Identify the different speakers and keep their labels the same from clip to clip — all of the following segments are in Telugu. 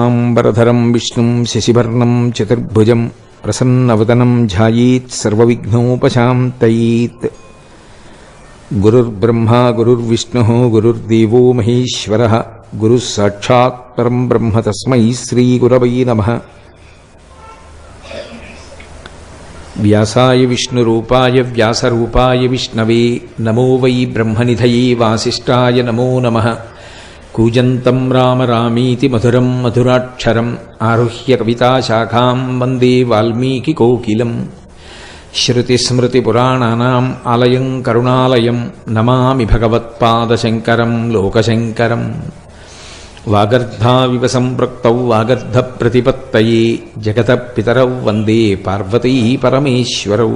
Speaker 1: ఆంబరధరం విష్ణుం శశివర్ణం చతుర్భుజం ప్రసన్నవదనం ధ్యాయేత్ సర్వవిఘ్నోపశాంతయేత్. గురుర్బ్రహ్మా గురుర్విష్ణుః గురుర్దేవో మహేశ్వరః గురుః సాక్షాత్ పరం బ్రహ్మ తస్మై శ్రీగురవై నమః. వ్యాసాయ విష్ణురూపాయ వ్యాసరూపాయ విష్ణవే నమో వై బ్రహ్మనిధయే వాసిష్ఠాయ నమో నమః. కూజంతం రామ రామీతి మధురం మధురాక్షరం ఆరుహ్య కవితాశాఖాం వందే వాల్మీకికోకిలం. శ్రుతిస్మృతిపురాణానాం ఆలయం కరుణాలయం నమామి భగవత్పాదశంకరం లోకశంకరం. వాగర్ధావివ సంపృక్తౌ వాగర్ధప్రతిపత్తయే జగతః పితరౌ వందే పార్వతీ పరమేశ్వరౌ.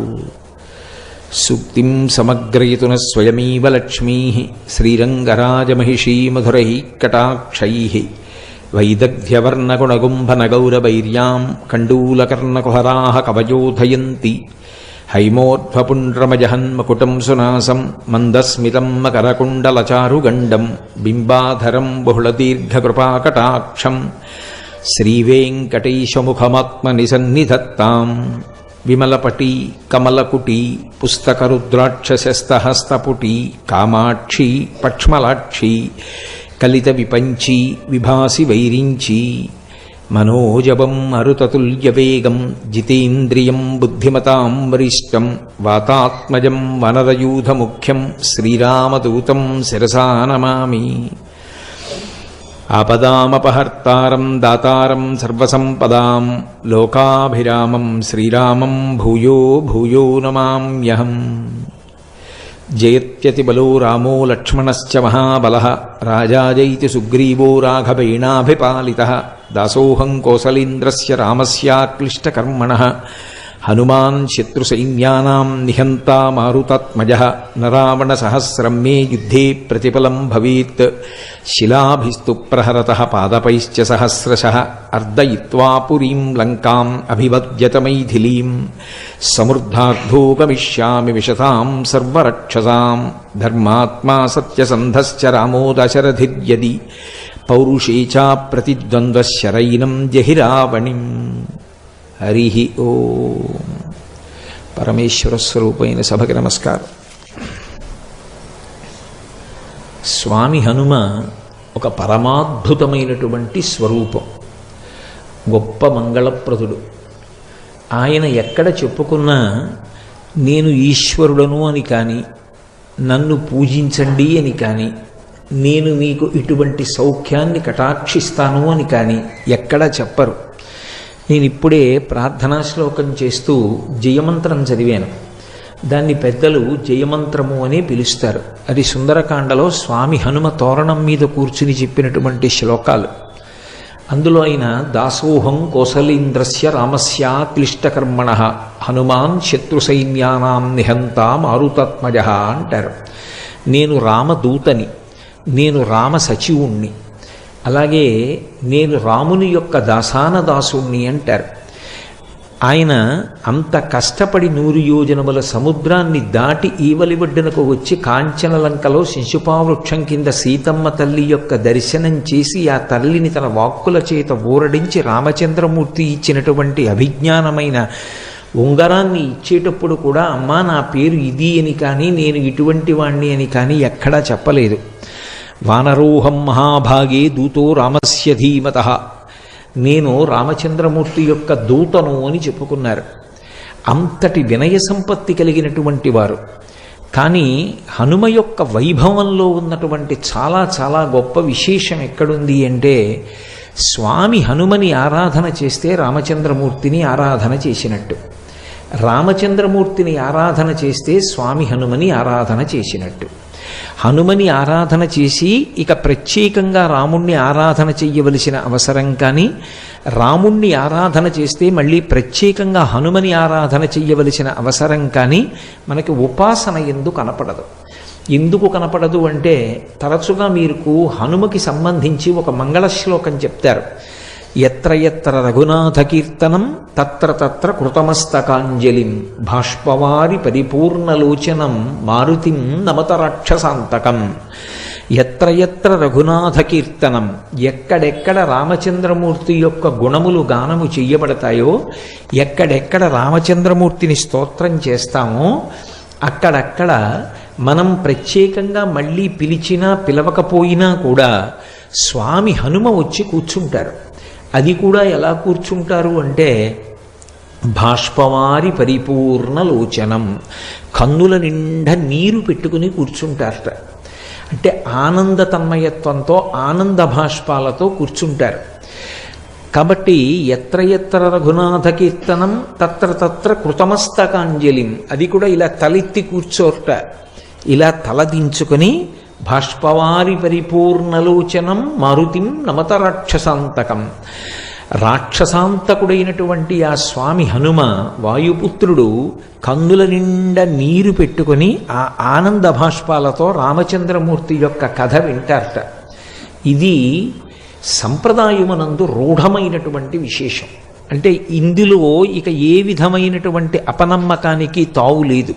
Speaker 1: సూక్తిం సమగ్రయతున స్వయమేవ లక్ష్మీః శ్రీరంగరాజమహిషీ మధురైః కటాక్షైః. వైదగ్ధ్యవర్ణగుణగుంభనగౌరవైర్యాం కండూలకర్ణకుహరాः కవయోధయంతి. హైమోర్ధ్వపుండ్రమజహన్మకుటం సునాసం మందస్మితం మకరకుండలచారుగండం బింబాధరం బహుళదీర్ఘకృపాకటాక్షం. శ్రీవేంకటేశముఖమాత్మనిసన్నిధత్తాం. విమలపటీ కమలకుటీ పుస్తకరుద్రాక్షసస్తహస్తపుటీ కామాక్షీ పక్ష్మలాక్షీ కలిత విపంచీ విభాసి వైరించీ. మనోజవం మరుతతుల్యవేగం జితేంద్రియం బుద్ధిమతాం వరిష్టం వాతాత్మజం వనరయూధముఖ్యం శ్రీరామదూతం శిరసా నమామి. ఆపదామపహర్తారం దాతారం సర్వసంపదాం లోకాభిరామం శ్రీరామం భూయో భూయో నమామ్యహం. జయత్యతిబలో రామో లక్ష్మణశ్చ మహాబలః రాజాజైతి సుగ్రీవో రాఘవేణాభిపాలితః. దాసోహం కోసలేంద్రస్య రామస్యాక్లిష్టకర్మణః హనుమాన్ శత్రుసైన్యానాం నిహంతా మారుతాత్మజః. నరావణసహస్రం మే యుద్ధే ప్రతిఫలం భవేత్ శిలాభిస్తు ప్రహరతః పాదపైశ్చ సహస్రశః. అర్దయిత్వా పురీం లంకాం అభివద్యత మైథిలీం సమృద్ధార్థో గమిష్యామి విశతాం సర్వరక్షసాం. ధర్మాత్మా సత్యసంధశ్చ రామో దశరథిర్యది పౌరుషే చ ప్రతిద్వంద్వశరైనం జహిరావణిం. హరి ఓం. పరమేశ్వర స్వరూపైన సభకి నమస్కారం. స్వామి హనుమ ఒక పరమాద్భుతమైనటువంటి స్వరూపం, గొప్ప మంగళప్రదుడు. ఆయన ఎక్కడ చెప్పుకున్నా నేను ఈశ్వరుడను అని కానీ, నన్ను పూజించండి అని కానీ, నేను మీకు ఇటువంటి సౌఖ్యాన్ని కటాక్షిస్తాను అని కానీ ఎక్కడా చెప్పరు. నేను ఇప్పుడే ప్రార్థనా శ్లోకం చేస్తూ జయమంత్రం చదివాను. దాన్ని పెద్దలు జయమంత్రము అని పిలుస్తారు. అది సుందరకాండలో స్వామి హనుమ తోరణం మీద కూర్చుని చెప్పినటువంటి శ్లోకాలు. అందులో ఆయన దాసోహం కోసలేంద్రస్య రామస్య క్లిష్టకర్మణః హనుమాన్ శత్రుసైన్యానాం నిహంతా మారుతాత్మజః అంటారు. నేను రామదూతని, నేను రామ సచివుణ్ణి, అలాగే నేను రాముని యొక్క దాసాన దాసుణ్ణి అంటారు. ఆయన అంత కష్టపడి 100 యోజనముల సముద్రాన్ని దాటి ఈవలి ఒడ్డునకు వచ్చి కాంచనలంకలో శిశుపావృక్షం కింద సీతమ్మ తల్లి యొక్క దర్శనం చేసి ఆ తల్లిని తన వాక్కుల చేత ఊరడించి రామచంద్రమూర్తి ఇచ్చినటువంటి అభిజ్ఞానమైన ఉంగరాన్ని ఇచ్చేటప్పుడు కూడా అమ్మా నా పేరు ఇది అని కానీ, నేను ఇటువంటి వాణ్ణి అని కానీ ఎక్కడా చెప్పలేదు. వానరోహం మహాభాగే దూతో రామస్య ధీమతః, నేను రామచంద్రమూర్తి యొక్క దూతను అని చెప్పుకున్నారు. అంతటి వినయ సంపత్తి కలిగినటువంటి వారు. కానీ హనుమ యొక్క వైభవంలో ఉన్నటువంటి చాలా చాలా గొప్ప విశేషం ఎక్కడుంది అంటే, స్వామి హనుమని ఆరాధన చేస్తే రామచంద్రమూర్తిని ఆరాధన చేసినట్టు, రామచంద్రమూర్తిని ఆరాధన చేస్తే స్వామి హనుమని ఆరాధన చేసినట్టు. హనుమని ఆరాధన చేసి ఇక ప్రత్యేకంగా రాముణ్ణి ఆరాధన చెయ్యవలసిన అవసరం కానీ, రాముణ్ణి ఆరాధన చేస్తే మళ్ళీ ప్రత్యేకంగా హనుమని ఆరాధన చెయ్యవలసిన అవసరం కానీ మనకి ఉపాసన ఎందుకు కనపడదు. ఎందుకు కనపడదు అంటే, తరచుగా మీకు హనుమకి సంబంధించి ఒక మంగళ శ్లోకం చెప్తారు. ఎత్ర ఎత్ర రఘునాథ కీర్తనం తత్ర తత్ర కృతమస్తకాంజలిం బాష్పవారి పరిపూర్ణలోచనం మారుతిం నమత రాక్షసాంతకం. ఎత్ర ఎత్ర రఘునాథ కీర్తనం, ఎక్కడెక్కడ రామచంద్రమూర్తి యొక్క గుణములు గానము చెయ్యబడతాయో, ఎక్కడెక్కడ రామచంద్రమూర్తిని స్తోత్రం చేస్తామో అక్కడక్కడ మనం ప్రత్యేకంగా మళ్ళీ పిలిచినా పిలవకపోయినా కూడా స్వామి హనుమ వచ్చి కూర్చుంటారు. అది కూడా ఎలా కూర్చుంటారు అంటే బాష్పవారి పరిపూర్ణ లోచనం, కన్నుల నిండా నీరు పెట్టుకుని కూర్చుంటారట. అంటే ఆనంద తన్మయత్వంతో ఆనంద భాష్పాలతో కూర్చుంటారు. కాబట్టి ఎత్ర ఎత్ర రఘునాథ కీర్తనం తత్ర తత్ర కృతమస్తకాంజలిం, అది కూడా ఇలా తలెత్తి కూర్చోట, ఇలా తలదించుకొని బాష్పవారి పరిపూర్ణలోచనం మారుతిం నమత రాక్షసాంతకం. రాక్షసాంతకుడైనటువంటి ఆ స్వామి హనుమ వాయుపుత్రుడు కన్నుల నిండా నీరు పెట్టుకొని ఆ ఆనంద భాష్పాలతో రామచంద్రమూర్తి యొక్క కథ వింటారట. ఇది సంప్రదాయమునందు రూఢమైనటువంటి విశేషం. అంటే ఇందులో ఇక ఏ విధమైనటువంటి అపనమ్మకానికి తావు లేదు.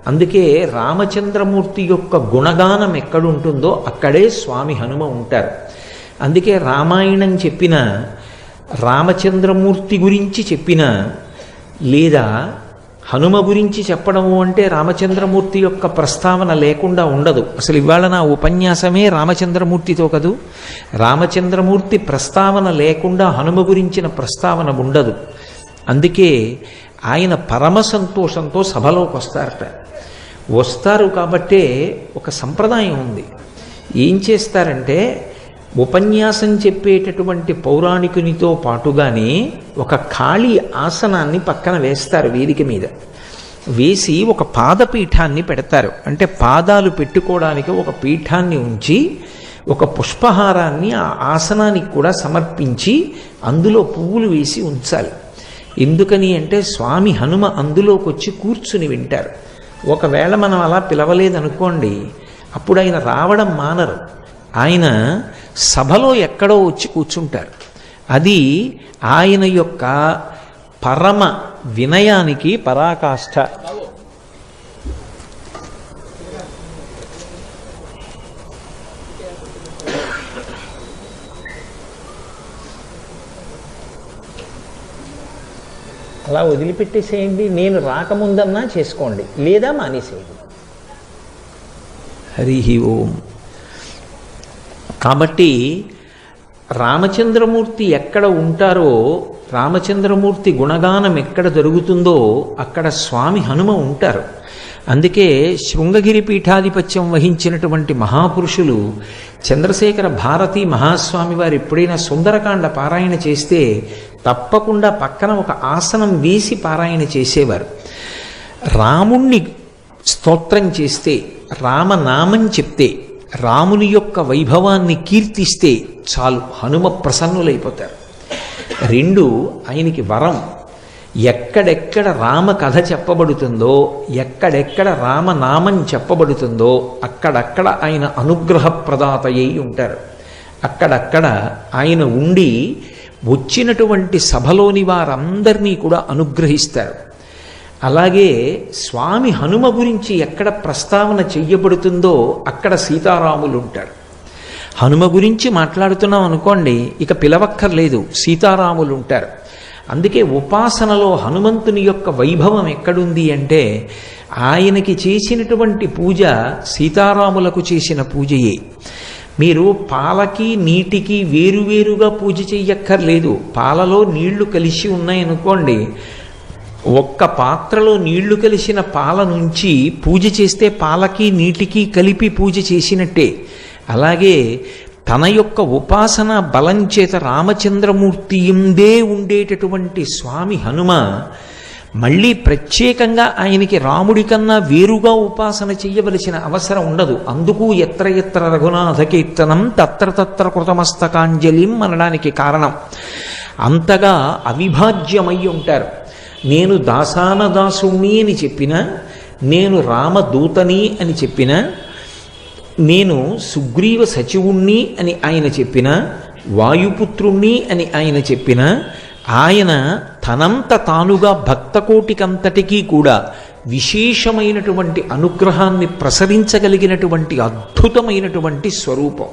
Speaker 1: అందుకే రామచంద్రమూర్తి యొక్క గుణగానం ఎక్కడుంటుందో అక్కడే స్వామి హనుమ ఉంటారు. అందుకే రామాయణం చెప్పిన, రామచంద్రమూర్తి గురించి చెప్పిన, లేదా హనుమ గురించి చెప్పడము అంటే రామచంద్రమూర్తి యొక్క ప్రస్తావన లేకుండా ఉండదు. అసలు ఇవాళ నా ఉపన్యాసమే రామచంద్రమూర్తితో కదూ. రామచంద్రమూర్తి ప్రస్తావన లేకుండా హనుమ గురించిన ప్రస్తావన ఉండదు. అందుకే ఆయన పరమ సంతోషంతో సభలోకి వస్తారు. కాబట్టే ఒక సంప్రదాయం ఉంది. ఏం చేస్తారంటే ఉపన్యాసం చెప్పేటటువంటి పౌరాణికునితో పాటుగానే ఒక ఖాళీ ఆసనాన్ని పక్కన వేస్తారు, వేదిక మీద వేసి ఒక పాదపీఠాన్ని పెడతారు. అంటే పాదాలు పెట్టుకోవడానికి ఒక పీఠాన్ని ఉంచి ఒక పుష్పహారాన్ని ఆ ఆసనానికి కూడా సమర్పించి అందులో పువ్వులు వేసి ఉంచాలి. ఎందుకని అంటే స్వామి హనుమ అందులోకి వచ్చి కూర్చుని వింటారు. ఒకవేళ మనం అలా పిలవలేదనుకోండి, అప్పుడు ఆయన రావడం మానరు. ఆయన సభలో ఎక్కడో వచ్చి కూర్చుంటారు. అది ఆయన యొక్క పరమ వినయానికి పరాకాష్ఠ. అలా వదిలిపెట్టేసేయండి, నేను రాకముందన్నా చేసుకోండి, లేదా మానేసేయండి. హరి ఓం. కాబట్టి రామచంద్రమూర్తి ఎక్కడ ఉంటారో, రామచంద్రమూర్తి గుణగానం ఎక్కడ జరుగుతుందో అక్కడ స్వామి హనుమ ఉంటారు. అందుకే శృంగగిరి పీఠాధిపత్యం వహించినటువంటి మహాపురుషులు చంద్రశేఖర భారతీ మహాస్వామి వారు ఎప్పుడైనా సుందరకాండ పారాయణ చేస్తే తప్పకుండా పక్కన ఒక ఆసనం వేసి పారాయణ చేసేవారు. రాముణ్ణి స్తోత్రం చేస్తే, రామనామం చెప్తే, రాముని యొక్క వైభవాన్ని కీర్తిస్తే చాలు, హనుమ ప్రసన్నులైపోతారు. రెండు, ఆయనకి వరం. ఎక్కడెక్కడ రామ కథ చెప్పబడుతుందో, ఎక్కడెక్కడ రామనామం చెప్పబడుతుందో అక్కడక్కడ ఆయన అనుగ్రహ ప్రదాతయ్యి ఉంటారు. అక్కడక్కడ ఆయన ఉండి వచ్చినటువంటి సభలోని వారందరినీ కూడా అనుగ్రహిస్తారు. అలాగే స్వామి హనుమ గురించి ఎక్కడ ప్రస్తావన చెయ్యబడుతుందో అక్కడ సీతారాములు ఉంటారు. హనుమ గురించి మాట్లాడుతున్నాం అనుకోండి, ఇక పిలవక్కర్లేదు, సీతారాములు ఉంటారు. అందుకే ఉపాసనలో హనుమంతుని యొక్క వైభవం ఎక్కడుంది అంటే ఆయనకి చేసినటువంటి పూజ సీతారాములకు చేసిన పూజయే. మీరు పాలకి నీటికి వేరువేరుగా పూజ చెయ్యక్కర్లేదు. పాలలో నీళ్లు కలిసి ఉన్నాయనుకోండి, ఒక్క పాత్రలో నీళ్లు కలిసిన పాల నుంచి పూజ చేస్తే పాలకి నీటికి కలిపి పూజ చేసినట్టే. అలాగే తన యొక్క ఉపాసన బలం చేత రామచంద్రమూర్తి ఎందే ఉండేటటువంటి స్వామి హనుమ మళ్ళీ ప్రత్యేకంగా ఆయనకి రాముడి కన్నా వేరుగా ఉపాసన చెయ్యవలసిన అవసరం ఉండదు. అందుకు ఎత్ర ఎత్ర రఘునాథ కీర్తనం తత్ర తత్ర కృతమస్తకాంజలిం అనడానికి కారణం. అంతగా అవిభాజ్యమై ఉంటారు. నేను దాసాన దాసుణ్ణి అని చెప్పినా, నేను రామదూతని అని చెప్పినా, నేను సుగ్రీవ సచివుణ్ణి అని ఆయన చెప్పినా, వాయుపుత్రుణ్ణి అని ఆయన చెప్పినా, ఆయన తనంత తానుగా భక్తకోటికంతటికీ కూడా విశేషమైనటువంటి అనుగ్రహాన్ని ప్రసరించగలిగినటువంటి అద్భుతమైనటువంటి స్వరూపం.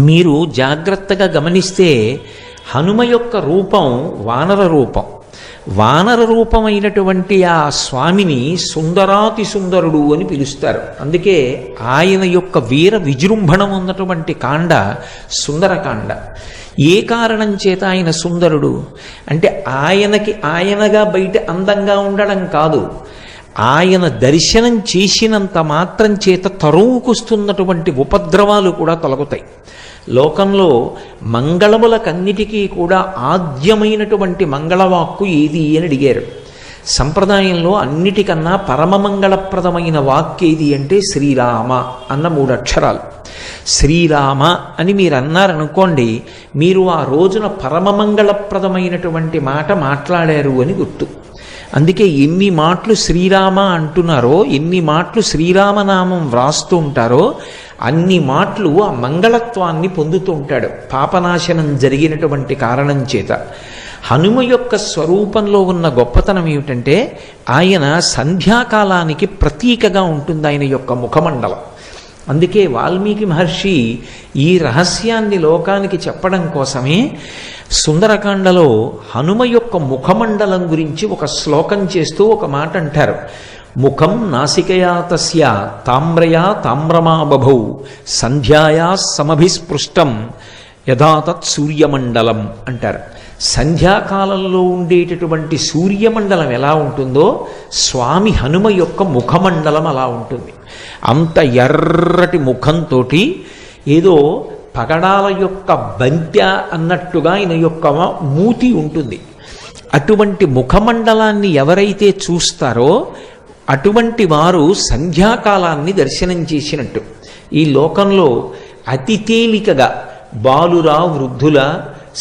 Speaker 1: మీరు జాగ్రత్తగా గమనిస్తే హనుమ యొక్క రూపం వానర రూపం. వానర రూపమైనటువంటి ఆ స్వామిని సుందరాతి సుందరుడు అని పిలుస్తారు. అందుకే ఆయన యొక్క వీర విజృంభణం ఉన్నటువంటి కాండ సుందరకాండ. ఏ కారణం చేత ఆయన సుందరుడు అంటే ఆయనకి ఆయనగా బయట అందంగా ఉండడం కాదు, ఆయన దర్శనం చేసినంత మాత్రం చేత తరువుకొస్తున్నటువంటి ఉపద్రవాలు కూడా తొలగుతాయి. లోకంలో మంగళములకన్నిటికీ కూడా ఆద్యమైనటువంటి మంగళవాక్కు ఏది అని అడిగారు. సంప్రదాయంలో అన్నిటికన్నా పరమమంగళప్రదమైన వాక్ ఏది అంటే శ్రీరామ అన్న 3 అక్షరాలు. శ్రీరామ అని మీరు అన్నారనుకోండి, మీరు ఆ రోజున పరమమంగళప్రదమైనటువంటి మాట మాట్లాడారు అని గుర్తు. అందుకే ఎన్ని మాటలు శ్రీరామ అంటున్నారో, ఎన్ని మాటలు శ్రీరామనామం వ్రాస్తూ ఉంటారో అన్ని మాటలు ఆ మంగళత్వాన్ని పొందుతూ ఉంటాడు పాపనాశనం జరిగినటువంటి కారణం చేత. హనుమ యొక్క స్వరూపంలో ఉన్న గొప్పతనం ఏమిటంటే ఆయన సంధ్యాకాలానికి ప్రతీకగా ఉంటుంది ఆయన యొక్క ముఖమండలం. అందుకే వాల్మీకి మహర్షి ఈ రహస్యాన్ని లోకానికి చెప్పడం కోసమే సుందరకాండలో హనుమ యొక్క ముఖమండలం గురించి ఒక శ్లోకం చేస్తూ ఒక మాట అంటారు. ముఖం నాసికయా తస్య తామ్రయా తామ్రమా బభౌ సంధ్యాయా సమభిస్పృష్టం యథాతత్ సూర్యమండలం అంటారు. సంధ్యాకాలంలో ఉండేటటువంటి సూర్యమండలం ఎలా ఉంటుందో స్వామి హనుమ యొక్క ముఖమండలం అలా ఉంటుంది. అంత ఎర్రటి ముఖంతో ఏదో పగడాల యొక్క బంత్య అన్నట్టుగా ఆయన యొక్క మూతి ఉంటుంది. అటువంటి ముఖమండలాన్ని ఎవరైతే చూస్తారో అటువంటి వారు సంధ్యాకాలాన్ని దర్శనం చేసినట్టు. ఈ లోకంలో అతి తేలికగా బాలురా వృద్ధులా,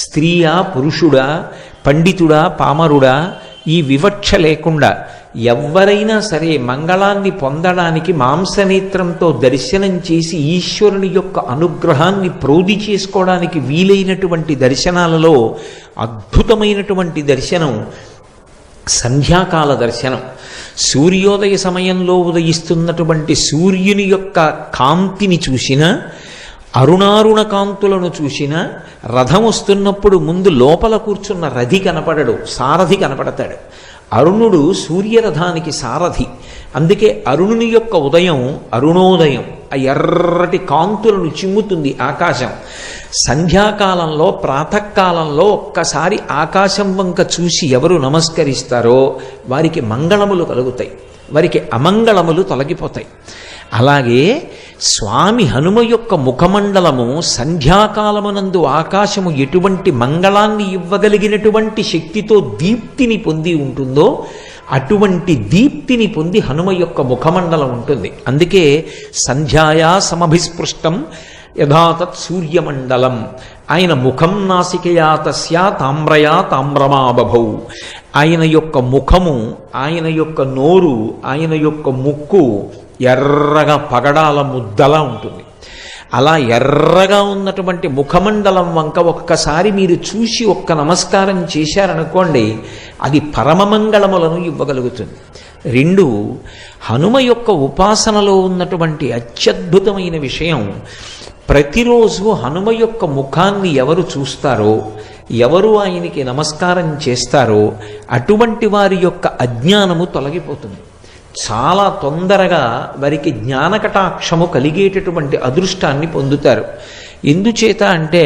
Speaker 1: స్త్రీయా పురుషుడా, పండితుడా పామరుడా ఈ వివక్ష లేకుండా ఎవరైనా సరే మంగళాన్ని పొందడానికి మాంసనేత్రంతో దర్శనం చేసి ఈశ్వరుని యొక్క అనుగ్రహాన్ని ప్రోధి చేసుకోవడానికి వీలైనటువంటి దర్శనాలలో అద్భుతమైనటువంటి దర్శనం సంధ్యాకాల దర్శనం. సూర్యోదయ సమయంలో ఉదయిస్తున్నటువంటి సూర్యుని యొక్క కాంతిని చూసిన, అరుణారుణ కాంతులను చూసిన, రథం వస్తున్నప్పుడు ముందు లోపల కూర్చున్న రథి కనపడడు, సారథి కనపడతాడు. అరుణుడు సూర్యరథానికి సారథి. అందుకే అరుణుని యొక్క ఉదయం అరుణోదయం, ఆ ఎర్రటి కాంతులను చిమ్ముతుంది ఆకాశం. సంధ్యాకాలంలో ప్రాతకాలంలో ఒక్కసారి ఆకాశం వంక చూసి ఎవరు నమస్కరిస్తారో వారికి మంగళములు కలుగుతాయి, వారికి అమంగళములు తొలగిపోతాయి. అలాగే స్వామి హనుమ యొక్క ముఖమండలము సంధ్యాకాలమునందు ఆకాశము ఎటువంటి మంగళాన్ని ఇవ్వగలిగినటువంటి శక్తితో దీప్తిని పొంది ఉంటుందో అటువంటి దీప్తిని పొంది హనుమ యొక్క ముఖమండలం ఉంటుంది. అందుకే సంధ్యాయా సమభిస్పృష్టం యథాతత్ సూర్యమండలం. ఆయన ముఖం నాసికయా తస్య తామ్రయా తామ్రమా బభౌ. ఆయన యొక్క ముఖము, ఆయన యొక్క నోరు, ఆయన యొక్క ముక్కు ఎర్రగా పగడాల ముద్దలా ఉంటుంది. అలా ఎర్రగా ఉన్నటువంటి ముఖమండలం వంక ఒక్కసారి మీరు చూసి ఒక్క నమస్కారం చేశారనుకోండి, అది పరమమంగళములను ఇవ్వగలుగుతుంది. 2, హనుమ యొక్క ఉపాసనలో ఉన్నటువంటి అత్యద్భుతమైన విషయం, ప్రతిరోజు హనుమ యొక్క ముఖాన్ని ఎవరు చూస్తారో, ఎవరు ఆయనకి నమస్కారం చేస్తారో అటువంటి వారి యొక్క అజ్ఞానము తొలగిపోతుంది. చాలా తొందరగా వారికి జ్ఞానకటాక్షము కలిగేటటువంటి అదృష్టాన్ని పొందుతారు. ఎందుచేత అంటే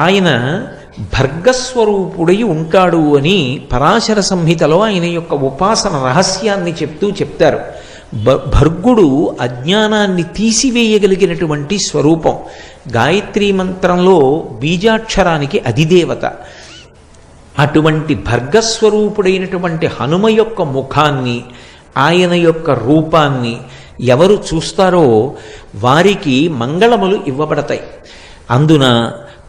Speaker 1: ఆయన భర్గస్వరూపుడై ఉంటాడు అని పరాశర సంహితలో ఆయన యొక్క ఉపాసన రహస్యాన్ని చెప్తారు. భర్గుడు అజ్ఞానాన్ని తీసివేయగలిగినటువంటి స్వరూపం. గాయత్రీ మంత్రంలో బీజాక్షరానికి అధిదేవత. అటువంటి భర్గస్వరూపుడైనటువంటి హనుమ యొక్క ముఖాన్ని, ఆయన యొక్క రూపాన్ని ఎవరు చూస్తారో వారికి మంగళములు ఇవ్వబడతాయి. అందున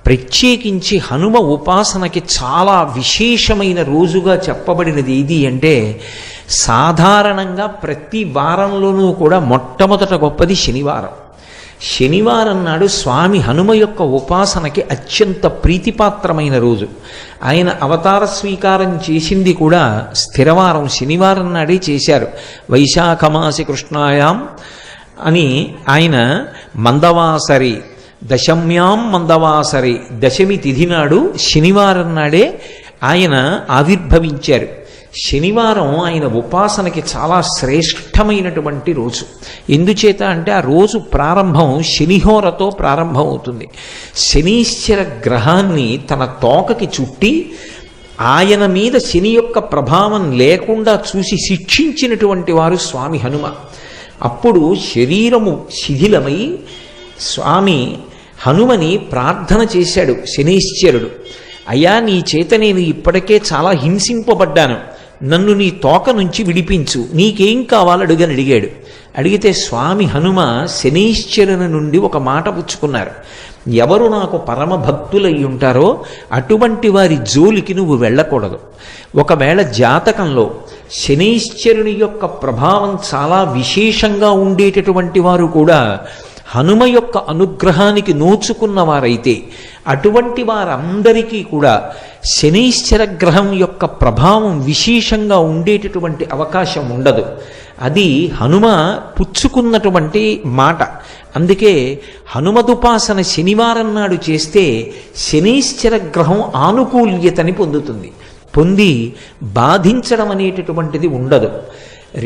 Speaker 1: ప్రత్యేకించి హనుమ ఉపాసనకి చాలా విశేషమైన రోజుగా చెప్పబడినది ఏది అంటే, సాధారణంగా ప్రతి వారంలోనూ కూడా మొట్టమొదట గొప్పది శనివారం. శనివారం నాడు స్వామి హనుమ యొక్క ఉపాసనకి అత్యంత ప్రీతిపాత్రమైన రోజు. ఆయన అవతార స్వీకారం చేసింది కూడా స్థిరవారం శనివారం నాడే చేశారు. వైశాఖమాసి కృష్ణాయాం అని ఆయన మందవాసరి దశమ్యాం మందవాసరి దశమి తిథి నాడు శనివారం నాడే ఆయన ఆవిర్భవించారు. శనివారం ఆయన ఉపాసనకి చాలా శ్రేష్టమైనటువంటి రోజు. ఎందుచేత అంటే ఆ రోజు ప్రారంభం శనిహోరతో ప్రారంభమవుతుంది. శనీశ్వర గ్రహాన్ని తన తోకకి చుట్టి ఆయన మీద శని యొక్క ప్రభావం లేకుండా చూసి శిక్షించినటువంటి వారు స్వామి హనుమ. అప్పుడు శరీరము శిథిలమై స్వామి హనుమని ప్రార్థన చేశాడు శనీశ్వరుడు. అయ్యా, నీ చేత నేను ఇప్పటికే చాలా హింసింపబడ్డాను, నన్ను నీ తోక నుంచి విడిపించు, నీకేం కావాలడుగని అడిగాడు. అడిగితే స్వామి హనుమ శనీశ్వరుని నుండి ఒక మాట పుచ్చుకున్నారు. ఎవరు నాకు పరమ భక్తులై ఉంటారో అటువంటి వారి జోలికి నువ్వు వెళ్ళకూడదు. ఒకవేళ జాతకంలో శనీశ్వరుని యొక్క ప్రభావం చాలా విశేషంగా ఉండేటటువంటి వారు కూడా హనుమ యొక్క అనుగ్రహానికి నోచుకున్నవారైతే అటువంటి వారందరికీ కూడా శనీశ్వర గ్రహం యొక్క ప్రభావం విశేషంగా ఉండేటటువంటి అవకాశం ఉండదు. అది హనుమ పుచ్చుకున్నటువంటి మాట. అందుకే హనుమదుపాసన శనివారం నాడు చేస్తే శనీశ్వర గ్రహం ఆనుకూల్యతని పొందుతుంది. పొంది బాధించడం అనేటటువంటిది ఉండదు.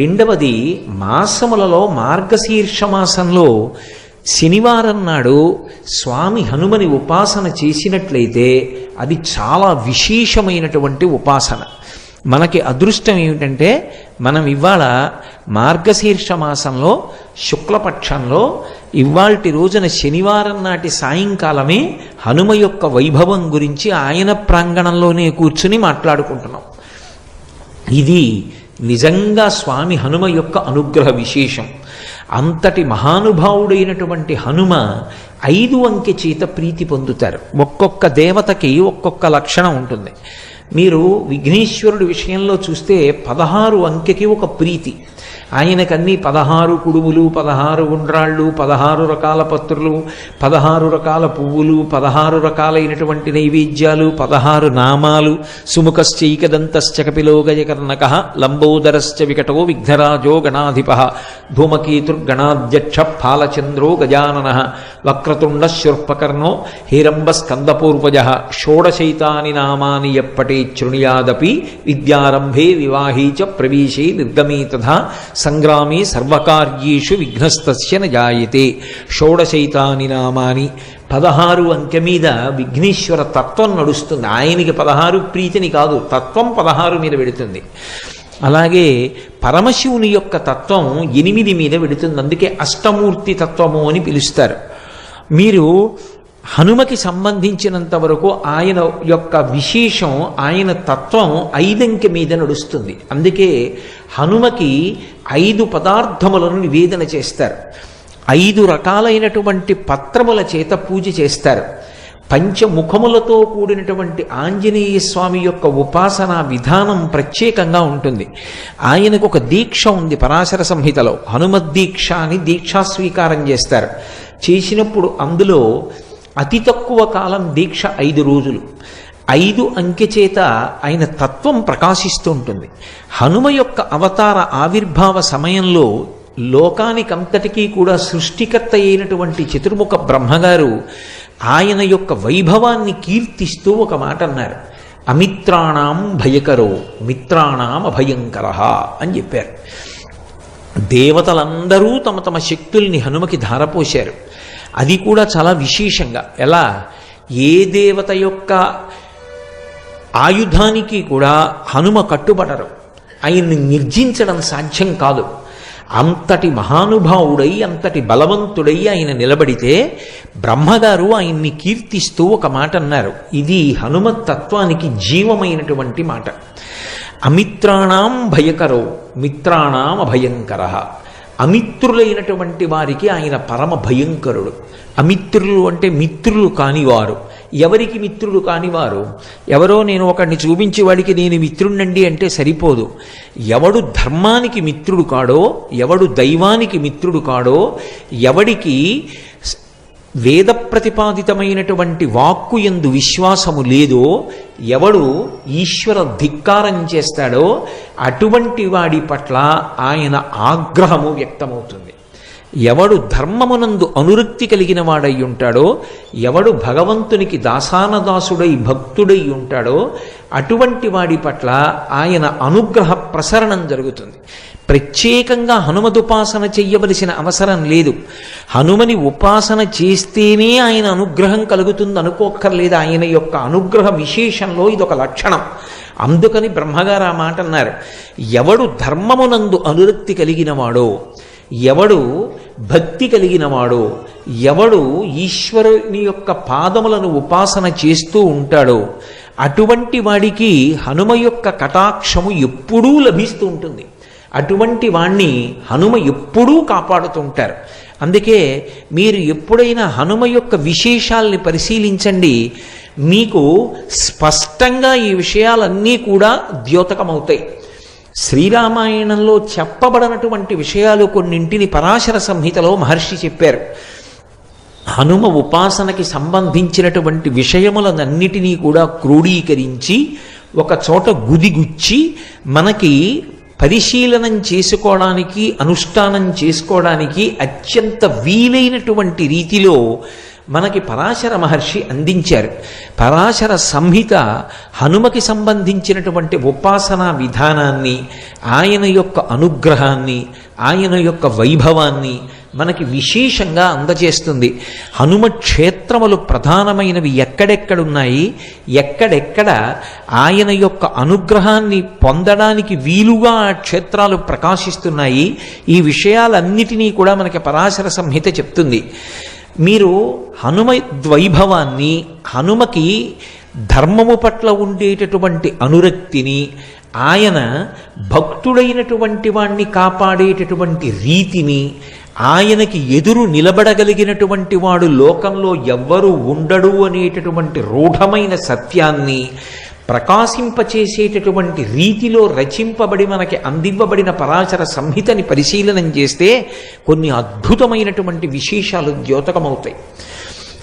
Speaker 1: రెండవది, మాసములలో మార్గశీర్ష మాసంలో శనివారం నాడు స్వామి హనుమని ఉపాసన చేసినట్లయితే అది చాలా విశేషమైనటువంటి ఉపాసన. మనకి అదృష్టం ఏమిటంటే మనం ఇవాళ మార్గశీర్ష మాసంలో శుక్లపక్షంలో ఇవాల్టి రోజున శనివారం నాటి సాయంకాలమే హనుమ యొక్క వైభవం గురించి ఆయన ప్రాంగణంలోనే కూర్చుని మాట్లాడుకుంటున్నాం. ఇది నిజంగా స్వామి హనుమ యొక్క అనుగ్రహ విశేషం. అంతటి మహానుభావుడైనటువంటి హనుమ 5 అంకె చేత ప్రీతి పొందుతారు. ఒక్కొక్క దేవతకి ఒక్కొక్క లక్షణం ఉంటుంది. మీరు విఘ్నేశ్వరుడి విషయంలో చూస్తే 16 అంకెకి ఒక ప్రీతి. ఆయనకన్నీ 16 కుడుములు, 16 ఉండ్రాళ్ళు, 16 రకాల పత్రులు, 16 రకాల పువ్వులు, 16 రకాలైనటువంటి నైవేద్యాలు, 16 నామాలు. సుముఖశ్చైకదంతశ్చ కపిలో గజకర్ణకః లంబోదరశ్చ వికటో విఘ్నరాజో గణాధిపః ధూమకేతుర్గణాధ్యక్ష ఫాలచంద్రో గజాననః వక్రతుండ శూర్పకర్ణో హిరంబస్కందపూర్వజః షోడశైతాని నామాని యప్పటే శృణుయాదపి విద్యారంభే వివాహే చ ప్రవేశే నిర్గమే తథా సంగ్రామే సర్వకార్యేషు విఘ్నస్తస్య న జాయతే. షోడశైతాని నామాని 16 అంకె మీద విఘ్నేశ్వర తత్వం నడుస్తుంది. ఆయనకి 16 ప్రీతిని కాదు, తత్వం 16 మీద వెడుతుంది. అలాగే పరమశివుని యొక్క తత్వం 8 మీద వెడుతుంది. అందుకే అష్టమూర్తి తత్వము అని పిలుస్తారు. మీరు హనుమకి సంబంధించినంత వరకు ఆయన యొక్క విశేషం, ఆయన తత్వం 5 అంకె మీద నడుస్తుంది. అందుకే హనుమకి 5 పదార్థములను నివేదన చేస్తారు. 5 రకాలైనటువంటి పత్రముల చేత పూజ చేస్తారు. పంచముఖములతో కూడినటువంటి ఆంజనేయ స్వామి యొక్క ఉపాసనా విధానం ప్రత్యేకంగా ఉంటుంది. ఆయనకు ఒక దీక్ష ఉంది పరాశర సంహితలో, హనుమద్దీక్ష అని దీక్షా స్వీకారం చేస్తారు. చేసినప్పుడు అందులో అతి తక్కువ కాలం దీక్ష 5 రోజులు. 5 అంకె చేత ఆయన తత్వం ప్రకాశిస్తూ ఉంటుంది. హనుమ యొక్క అవతార ఆవిర్భావ సమయంలో లోకానికంతటికీ కూడా సృష్టికర్త అయినటువంటి చతుర్ముఖ బ్రహ్మగారు ఆయన యొక్క వైభవాన్ని కీర్తిస్తూ ఒక మాట అన్నారు. అమిత్రాణం భయకరో మిత్రాణం అభయంకర అని చెప్పారు. దేవతలందరూ తమ తమ శక్తుల్ని హనుమకి ధారపోశారు. అది కూడా చాలా విశేషంగా. ఎలా? ఏ దేవత యొక్క ఆయుధానికి కూడా హనుమ కట్టుబడరు. ఆయన్ని నిర్జించడం సాధ్యం కాదు. అంతటి మహానుభావుడై, అంతటి బలవంతుడై ఆయన నిలబడితే బ్రహ్మగారు ఆయన్ని కీర్తిస్తూ ఒక మాట అన్నారు. ఇది హనుమత్ తత్వానికి జీవమైనటువంటి మాట. అమిత్రాణం భయకరో మిత్రాణం అభయంకర. అమిత్రులైనటువంటి వారికి ఆయన పరమ భయంకరుడు. అమిత్రులు అంటే మిత్రులు కానివారు. ఎవరికి మిత్రుడు కానివారు? ఎవరో నేను ఒకడిని చూపించి వాడికి నేను మిత్రుణ్ణండి అంటే సరిపోదు. ఎవడు ధర్మానికి మిత్రుడు కాడో, ఎవడు దైవానికి మిత్రుడు కాడో, ఎవడికి వేద ప్రతిపాదితమైనటువంటి వాక్కు యందు విశ్వాసము లేదో, ఎవడు ఈశ్వర ధిక్కారం చేస్తాడో అటువంటి వాడి పట్ల ఆయన ఆగ్రహము వ్యక్తమవుతుంది. ఎవడు ధర్మమునందు అనురక్తి కలిగిన వాడై ఉంటాడో, ఎవడు భగవంతునికి దాసానదాసుడై భక్తుడై ఉంటాడో అటువంటి వాడి పట్ల ఆయన అనుగ్రహ ప్రసరణం జరుగుతుంది. ప్రత్యేకంగా హనుమదుపాసన చెయ్యవలసిన అవసరం లేదు. హనుమని ఉపాసన చేస్తేనే ఆయన అనుగ్రహం కలుగుతుంది అనుకోక్కర్లేదు. ఆయన యొక్క అనుగ్రహ విశేషంలో ఇదొక లక్షణం. అందుకని బ్రహ్మగారు ఆ మాట అన్నారు. ఎవడు ధర్మమునందు అనురక్తి కలిగినవాడో, ఎవడు భక్తి కలిగినవాడో, ఎవడు ఈశ్వరుని యొక్క పాదములను ఉపాసన చేస్తూ ఉంటాడో అటువంటి వాడికి హనుమ యొక్క కటాక్షము ఎప్పుడూ లభిస్తూ ఉంటుంది. అటువంటి వాణ్ణి హనుమ ఎప్పుడూ కాపాడుతుంటారు. అందుకే మీరు ఎప్పుడైనా హనుమ యొక్క విశేషాల్ని పరిశీలించండి, మీకు స్పష్టంగా ఈ విషయాలన్నీ కూడా ద్యోతకమవుతాయి. శ్రీరామాయణంలో చెప్పబడినటువంటి విషయాలు కొన్నింటిని పరాశర సంహితలో మహర్షి చెప్పారు. హనుమ ఉపాసనకి సంబంధించినటువంటి విషయములనన్నిటినీ కూడా క్రోడీకరించి ఒక చోట గుదిగుచ్చి మనకి పరిశీలనం చేసుకోవడానికి, అనుష్ఠానం చేసుకోవడానికి అత్యంత వీలైనటువంటి రీతిలో మనకి పరాశర మహర్షి అందించారు. పరాశర సంహిత హనుమకి సంబంధించినటువంటి ఉపాసనా విధానాన్ని, ఆయన యొక్క అనుగ్రహాన్ని, ఆయన యొక్క వైభవాన్ని మనకి విశేషంగా అందజేస్తుంది. హనుమ క్షేత్రములు ప్రధానమైనవి ఎక్కడెక్కడున్నాయి, ఎక్కడెక్కడ ఆయన యొక్క అనుగ్రహాన్ని పొందడానికి వీలుగా ఆ క్షేత్రాలు ప్రకాశిస్తున్నాయి, ఈ విషయాలన్నిటినీ కూడా మనకి పరాశర సంహిత చెప్తుంది. మీరు హనుమ వైభవాన్ని, హనుమకి ధర్మము పట్ల ఉండేటటువంటి అనురక్తిని, ఆయన భక్తుడైనటువంటి వాణ్ణి కాపాడేటటువంటి రీతిని, ఆయనకి ఎదురు నిలబడగలిగినటువంటి వాడు లోకంలో ఎవ్వరూ ఉండడు అనేటటువంటి రూఢమైన సత్యాన్ని ప్రకాశింపచేసేటటువంటి రీతిలో రచింపబడి మనకి అందివ్వబడిన పరాశర సంహితని పరిశీలనం చేస్తే కొన్ని అద్భుతమైనటువంటి విశేషాలు ద్యోతకమవుతాయి.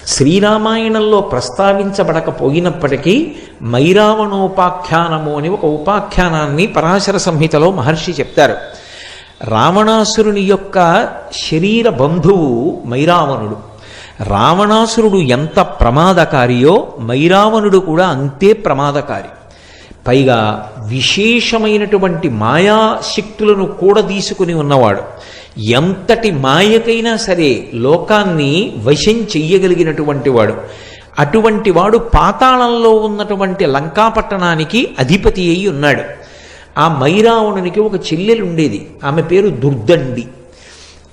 Speaker 1: శ్రీరామాయణంలో ప్రస్తావించబడకపోయినప్పటికీ మైరావణోపాఖ్యానము అని ఒక ఉపాఖ్యానాన్ని పరాశర సంహితలో మహర్షి చెప్తారు. రావణాసురుని యొక్క శరీర బంధువు మైరావణుడు. రావణాసురుడు ఎంత ప్రమాదకారియో మైరావణుడు కూడా అంతే ప్రమాదకారి. పైగా విశేషమైనటువంటి మాయాశక్తులను కూడా తీసుకుని ఉన్నవాడు. ఎంతటి మాయకైనా సరే లోకాన్ని వశం చెయ్యగలిగినటువంటి వాడు. అటువంటి వాడు పాతాళంలో ఉన్నటువంటి లంకాపట్టణానికి అధిపతి అయి ఉన్నాడు. ఆ మైరావణునికి ఒక చెల్లెలు ఉండేది, ఆమె పేరు దుర్దండి.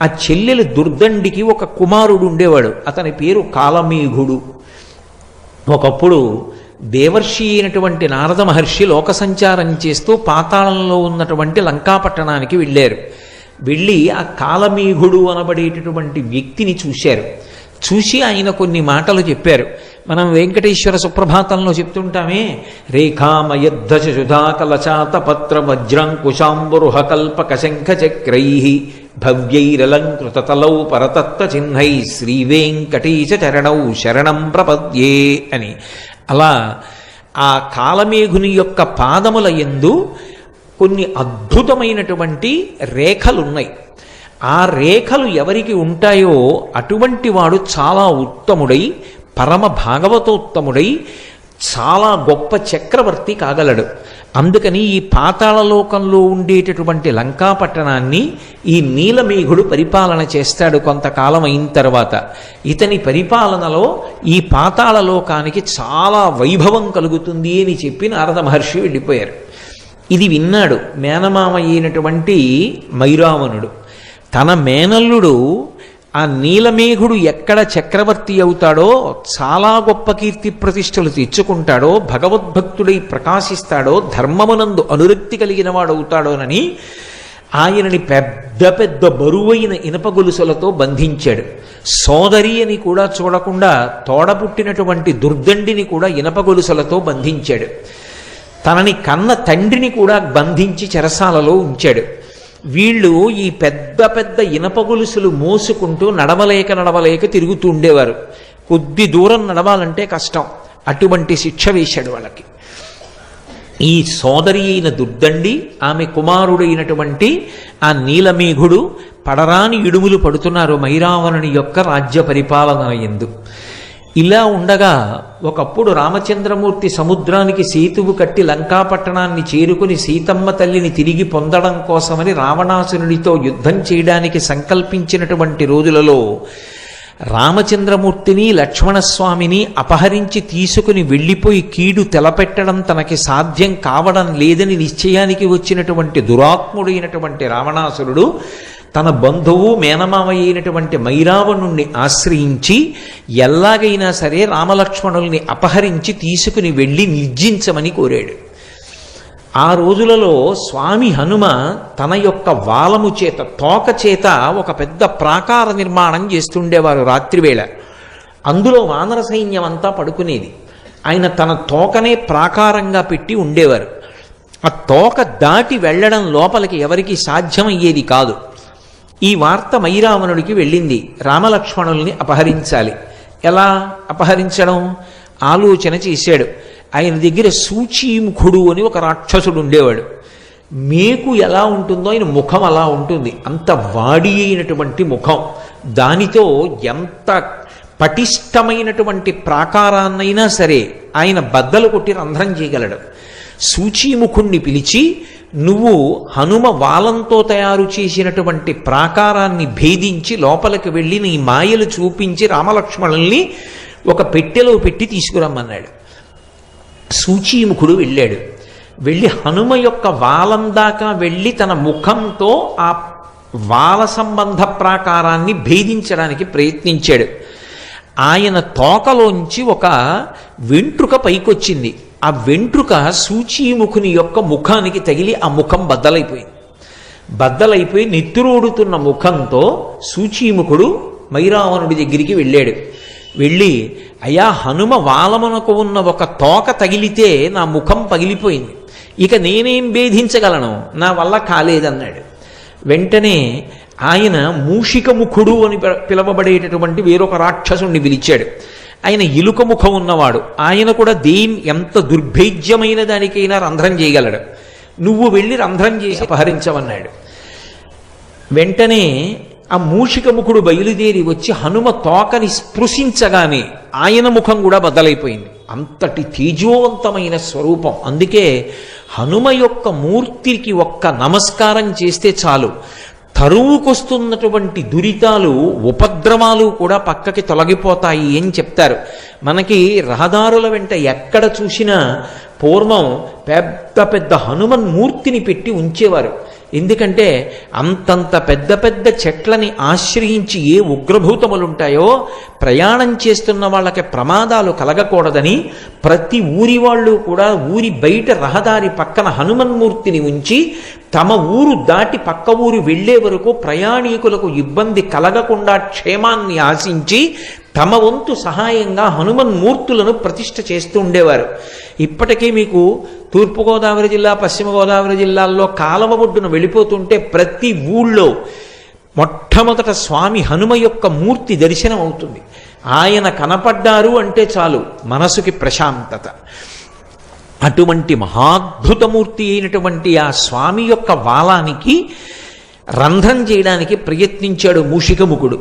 Speaker 1: ఆ చెల్లెలు దుర్దండికి ఒక కుమారుడు ఉండేవాడు, అతని పేరు కాలమేఘుడు. ఒకప్పుడు దేవర్షి అయినటువంటి నారద మహర్షి లోక సంచారం చేస్తూ పాతాళంలో ఉన్నటువంటి లంకాపట్టణానికి వెళ్ళారు. వెళ్ళి ఆ కాలమేఘుడు అనబడేటటువంటి వ్యక్తిని చూశారు. చూసి ఆయన కొన్ని మాటలు చెప్పారు. మనం వెంకటేశ్వర సుప్రభాతంలో చెప్తుంటామే, రేఖామయద్ధశుధాకలచాత పత్ర వజ్రాంకుశాంబురుహ కల్పక శంఖ చక్రై భవ్యైరలంకృతతలౌ పరతత్వ చిహ్నై శ్రీవేంకటేశ చరణౌ శరణం ప్రపద్యే అని. అలా ఆ కాలమేఘుని యొక్క పాదముల యందు కొన్ని అద్భుతమైనటువంటి రేఖలున్నాయి. ఆ రేఖలు ఎవరికి ఉంటాయో అటువంటి వాడు చాలా ఉత్తముడై, పరమ భాగవతోత్తముడై, చాలా గొప్ప చక్రవర్తి కాగలడు. అందుకని ఈ పాతాళలోకంలో ఉండేటటువంటి లంకాపట్టణాన్ని ఈ నీలమేఘుడు పరిపాలన చేస్తాడు. కొంతకాలం అయిన తర్వాత ఇతని పరిపాలనలో ఈ పాతాళలోకానికి చాలా వైభవం కలుగుతుంది అని చెప్పి నారద మహర్షి వెళ్ళిపోయారు. ఇది విన్నాడు మేనమామ అయినటువంటి మైరావణుడు. తన మేనల్లుడు ఆ నీలమేఘుడు ఎక్కడ చక్రవర్తి అవుతాడో, చాలా గొప్ప కీర్తి ప్రతిష్టలు తెచ్చుకుంటాడో, భగవద్భక్తుడై ప్రకాశిస్తాడో, ధర్మమునందు అనురక్తి కలిగిన వాడవుతాడోనని ఆయనని పెద్ద పెద్ద బరువైన ఇనప గొలుసులతో బంధించాడు. సోదరి అని కూడా చూడకుండా తోడపుట్టినటువంటి దుర్దండిని కూడా ఇనప గొలుసులతో బంధించాడు. తనని కన్న తండ్రిని కూడా బంధించి చెరసాలలో ఉంచాడు. వీళ్ళు ఈ పెద్ద పెద్ద ఇనప గొలుసులు మోసుకుంటూ నడవలేక తిరుగుతూ ఉండేవారు. కొద్ది దూరం నడవాలంటే కష్టం. అటువంటి శిక్ష వేశాడు వాళ్ళకి. ఈ సోదరి అయిన దుర్దండి, ఆమె కుమారుడైనటువంటి ఆ నీలమేఘుడు పడరాని ఇడుములు పడుతున్నారు మైరావణుని యొక్క రాజ్య పరిపాలన యందు. ఇలా ఉండగా ఒకప్పుడు రామచంద్రమూర్తి సముద్రానికి సేతువు కట్టి లంకాపట్టణాన్ని చేరుకుని సీతమ్మ తల్లిని తిరిగి పొందడం కోసమని రావణాసురుడితో యుద్ధం చేయడానికి సంకల్పించినటువంటి రోజులలో రామచంద్రమూర్తిని లక్ష్మణస్వామిని అపహరించి తీసుకుని వెళ్ళిపోయి కీడు తెలపెట్టడం తనకి సాధ్యం కావడం లేదని నిశ్చయానికి వచ్చినటువంటి దురాత్ముడైనటువంటి రావణాసురుడు తన బంధువు మేనమామ అయినటువంటి మైరావణుణ్ణి ఆశ్రయించి ఎలాగైనా సరే రామలక్ష్మణుల్ని అపహరించి తీసుకుని వెళ్ళి నిర్జించమని కోరాడు. ఆ రోజులలో స్వామి హనుమ తన యొక్క వాలము చేత, తోక చేత ఒక పెద్ద ప్రాకార నిర్మాణం చేస్తుండేవారు రాత్రివేళ. అందులో వానర సైన్యం అంతా పడుకునేది. ఆయన తన తోకనే ప్రాకారంగా పెట్టి ఉండేవారు. ఆ తోక దాటి వెళ్ళడం లోపలికి ఎవరికి సాధ్యమయ్యేది కాదు. ఈ వార్త మైరావణుడికి వెళ్ళింది. రామలక్ష్మణుల్ని అపహరించాలి. ఎలా అపహరించడం ఆలోచన చేశాడు. ఆయన దగ్గర సూచీముఖుడు అని ఒక రాక్షసుడు ఉండేవాడు. మేకు ఎలా ఉంటుందో ఆయన ముఖం అలా ఉంటుంది. అంత వాడి అయినటువంటి ముఖం. దానితో ఎంత పటిష్టమైనటువంటి ప్రాకారాన్నైనా సరే ఆయన బద్దలు కొట్టి రంధ్రం చేయగలడు. సూచీముఖుణ్ణి పిలిచి, నువ్వు హనుమ వాలంతో తయారు చేసినటువంటి ప్రాకారాన్ని భేదించి లోపలికి వెళ్ళి నీ మాయలు చూపించి రామలక్ష్మణుల్ని ఒక పెట్టెలో పెట్టి తీసుకురమ్మన్నాడు. సూచీముఖుడు వెళ్ళాడు. వెళ్ళి హనుమ యొక్క వాలం దాకా వెళ్ళి తన ముఖంతో ఆ వాల సంబంధ ప్రాకారాన్ని భేదించడానికి ప్రయత్నించాడు. ఆయన తోకలోంచి ఒక వెంట్రుక పైకొచ్చింది. ఆ వెంట్రుక సూచీముఖుని యొక్క ముఖానికి తగిలి ఆ ముఖం బద్దలైపోయి నెత్తురోడుతున్న ముఖంతో సూచీముఖుడు మైరావణుడి దగ్గరికి వెళ్ళాడు. వెళ్ళి, అయ్యా, హనుమ వాలమునకు ఉన్న ఒక తోక తగిలితే నా ముఖం పగిలిపోయింది, ఇక నేనేం భేదించగలను, నా వల్ల కాలేదన్నాడు. వెంటనే ఆయన మూషికముఖుడు అని పిలవబడేటటువంటి వేరొక రాక్షసుణ్ణి పిలిచాడు. ఆయన ఎలుక ముఖం ఉన్నవాడు. ఆయన కూడా ఎంత దుర్భేద్యమైన దానికైనా రంధ్రం చేయగలడు. నువ్వు వెళ్ళి రంధ్రం చేసి అపహరించమన్నాడు. వెంటనే ఆ మూషికముఖుడు బయలుదేరి వచ్చి హనుమ తోకని స్పృశించగానే ఆయన ముఖం కూడా బద్దలైపోయింది. అంతటి తేజోవంతమైన స్వరూపం. అందుకే హనుమ యొక్క మూర్తికి ఒక్క నమస్కారం చేస్తే చాలు, తరువుకొస్తున్నటువంటి దురితాలు, ఉపద్రవాలు కూడా పక్కకి తొలగిపోతాయి అని చెప్తారు. మనకి రహదారుల వెంట ఎక్కడ చూసినా పూర్వం పెద్ద పెద్ద హనుమన్ మూర్తిని పెట్టి ఉంచేవారు. ఎందుకంటే అంతంత పెద్ద పెద్ద చెట్లని ఆశ్రయించి ఏ ఉగ్రభూతములుంటాయో ప్రయాణం చేస్తున్న వాళ్ళకి ప్రమాదాలు కలగకూడదని ప్రతి ఊరి వాళ్ళు కూడా ఊరి బయట రహదారి పక్కన హనుమన్మూర్తిని ఉంచి తమ ఊరు దాటి పక్క ఊరు వెళ్లే వరకు ప్రయాణికులకు ఇబ్బంది కలగకుండా క్షేమాన్ని ఆశించి తమ వంతు సహాయంగా హనుమన్మూర్తులను ప్రతిష్ఠ చేస్తూ ఉండేవారు. ఇప్పటికీ మీకు తూర్పుగోదావరి జిల్లా, పశ్చిమ గోదావరి జిల్లాల్లో కాలవ ఒడ్డున వెళ్ళిపోతుంటే ప్రతి ఊళ్ళో మొట్టమొదట స్వామి హనుమ యొక్క మూర్తి దర్శనం అవుతుంది. ఆయన కనపడ్డారు అంటే చాలు మనసుకి ప్రశాంతత. అటువంటి మహాద్భుతమూర్తి అయినటువంటి ఆ స్వామి యొక్క వాలానికి రంధ్రం చేయడానికి ప్రయత్నించాడు మూషికముఖుడు.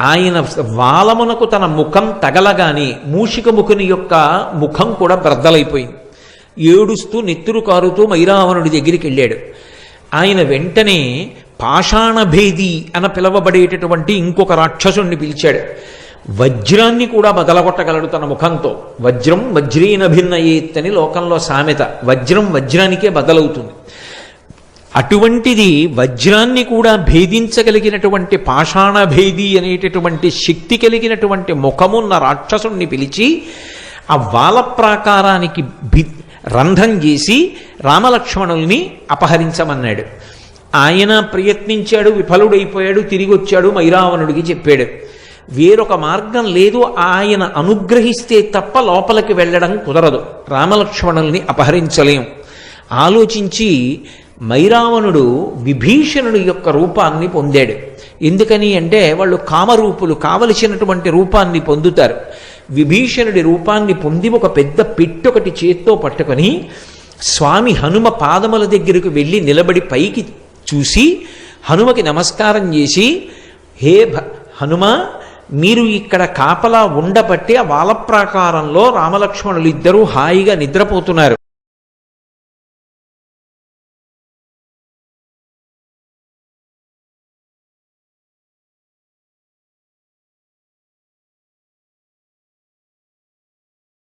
Speaker 1: ఆయన వాలమునకు తన ముఖం తగలగానే మూషికముఖుని యొక్క ముఖం కూడా బ్రద్దలైపోయింది. ఏడుస్తూ నెత్తురు కారుతూ మైరావణుడి దగ్గరికి వెళ్ళాడు. ఆయన వెంటనే పాషాణభేది అని పిలవబడేటటువంటి ఇంకొక రాక్షసుణ్ణి పిలిచాడు. వజ్రాన్ని కూడా బదలగొట్టగలడు తన ముఖంతో. వజ్రం వజ్రేన భిన్నయేత్ అని లోకంలో సామెత. వజ్రం వజ్రానికే బదలవుతుంది. అటువంటిది వజ్రాన్ని కూడా భేదించగలిగినటువంటి పాషాణభేది అనేటటువంటి శక్తి కలిగినటువంటి ముఖమున్న రాక్షసుణ్ణి పిలిచి ఆ వాల ప్రాకారానికి రంధ్రం చేసి రామలక్ష్మణుల్ని అపహరించమన్నాడు. ఆయన ప్రయత్నించాడు, విఫలుడైపోయాడు. తిరిగి వచ్చాడు, మైరావణుడికి చెప్పాడు. వేరొక మార్గం లేదు, ఆయన అనుగ్రహిస్తే తప్ప లోపలికి వెళ్ళడం కుదరదు, రామలక్ష్మణుల్ని అపహరించలేం. ఆలోచించి మైరావణుడు విభీషణుడి యొక్క రూపాన్ని పొందాడు. ఎందుకని అంటే వాళ్ళు కామరూపులు, కావలసినటువంటి రూపాన్ని పొందుతారు. విభీషణుడి రూపాన్ని పొంది ఒక పెద్ద పెట్టొకటి చేత్తో పట్టుకొని స్వామి హనుమ పాదముల దగ్గరకు వెళ్ళి నిలబడి పైకి చూసి హనుమకి నమస్కారం చేసి, హే హనుమ, మీరు ఇక్కడ కాపలా ఉండబట్టి ఆ వాలప్రాకారంలో రామలక్ష్మణులు ఇద్దరూ హాయిగా నిద్రపోతున్నారు.